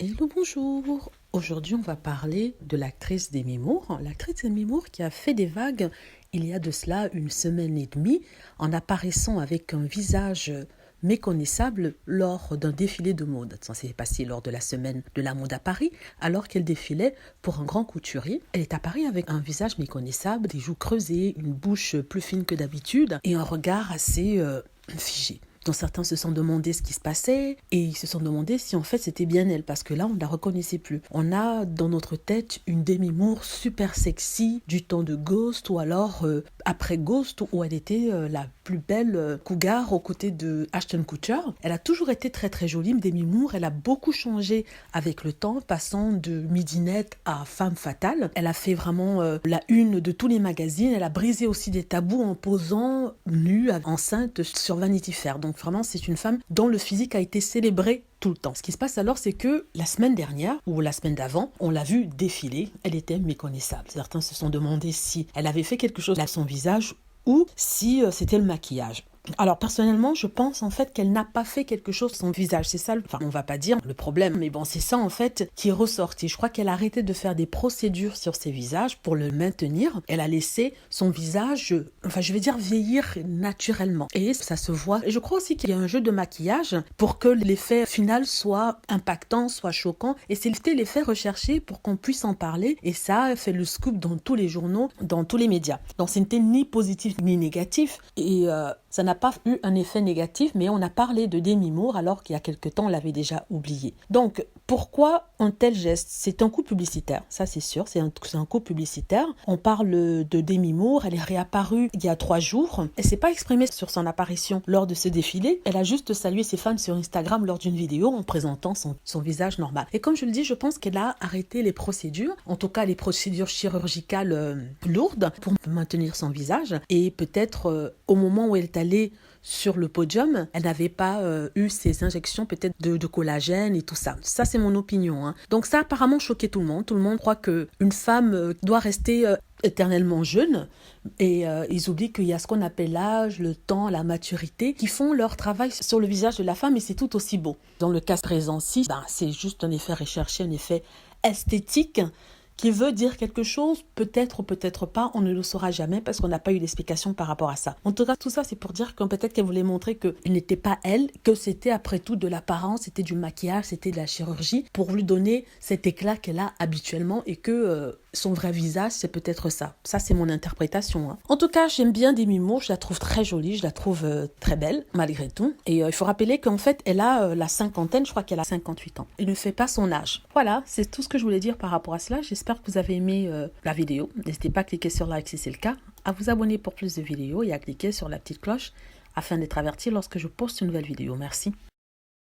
Hello, bonjour. Aujourd'hui, on va parler de l'actrice Demi Moore. L'actrice Demi Moore qui a fait des vagues il y a de cela une semaine et demie en apparaissant avec un visage méconnaissable lors d'un défilé de mode. Ça s'est passé lors de la semaine de la mode à Paris, alors qu'elle défilait pour un grand couturier. Elle est apparue avec un visage méconnaissable, des joues creusées, une bouche plus fine que d'habitude et un regard assez figé. Donc certains se sont demandé ce qui se passait et ils se sont demandé si en fait c'était bien elle parce que là on ne la reconnaissait plus. On a dans notre tête une Demi Moore super sexy du temps de Ghost ou alors après Ghost où elle était la plus belle cougar aux côtés de Ashton Kutcher. Elle a toujours été très très jolie, Demi Moore. Elle a beaucoup changé avec le temps, passant de midinette à femme fatale. Elle a fait vraiment la une de tous les magazines. Elle a brisé aussi des tabous en posant nue, enceinte sur Vanity Fair. Donc vraiment, c'est une femme dont le physique a été célébré tout le temps. Ce qui se passe alors, c'est que la semaine dernière, ou la semaine d'avant, on l'a vue défiler, elle était méconnaissable. Certains se sont demandé si elle avait fait quelque chose à son visage ou si c'était le maquillage. Alors personnellement, je pense en fait qu'elle n'a pas fait quelque chose sur son visage. C'est ça, on va pas dire le problème, mais bon, c'est ça en fait qui est ressorti. Je crois qu'elle a arrêté de faire des procédures sur ses visages pour le maintenir. Elle a laissé son visage, je vais dire vieillir naturellement. Et ça se voit. Et je crois aussi qu'il y a un jeu de maquillage pour que l'effet final soit impactant, soit choquant. Et c'était l'effet recherché pour qu'on puisse en parler. Et ça a fait le scoop dans tous les journaux, dans tous les médias. Donc ce n'était ni positif ni négatif. Et ça n'a pas eu un effet négatif, mais on a parlé de Demi Moore alors qu'il y a quelque temps, on l'avait déjà oublié. Donc, pourquoi un tel geste? C'est un coup publicitaire, ça c'est sûr, c'est un coup publicitaire. On parle de Demi Moore, elle est réapparue il y a 3 jours. Elle ne s'est pas exprimée sur son apparition lors de ce défilé. Elle a juste salué ses fans sur Instagram lors d'une vidéo en présentant son visage normal. Et comme je le dis, je pense qu'elle a arrêté les procédures, en tout cas les procédures chirurgicales lourdes pour maintenir son visage. Et peut-être au moment où elle est allée sur le podium, elle n'avait pas eu ces injections peut-être de collagène et tout ça. Ça, c'est mon opinion. Hein. Donc ça a apparemment choqué tout le monde. Tout le monde croit qu'une femme doit rester éternellement jeune et ils oublient qu'il y a ce qu'on appelle l'âge, le temps, la maturité qui font leur travail sur le visage de la femme et c'est tout aussi beau. Dans le cas présent-ci, c'est juste un effet recherché, un effet esthétique qui veut dire quelque chose, peut-être ou peut-être pas, on ne le saura jamais parce qu'on n'a pas eu d'explication par rapport à ça. En tout cas, tout ça, c'est pour dire que peut-être qu'elle voulait montrer qu'il n'était pas elle, que c'était après tout de l'apparence, c'était du maquillage, c'était de la chirurgie, pour lui donner cet éclat qu'elle a habituellement et que son vrai visage, c'est peut-être ça. Ça, c'est mon interprétation. Hein. En tout cas, j'aime bien Demi Moore, je la trouve très jolie, je la trouve très belle, malgré tout. Et il faut rappeler qu'en fait, elle a la cinquantaine, je crois qu'elle a 58 ans. Elle ne fait pas son âge. Voilà, c'est tout ce que je voulais dire par rapport à cela. J'espère que vous avez aimé la vidéo. N'hésitez pas à cliquer sur like si c'est le cas, à vous abonner pour plus de vidéos et à cliquer sur la petite cloche afin d'être averti lorsque je poste une nouvelle vidéo. Merci.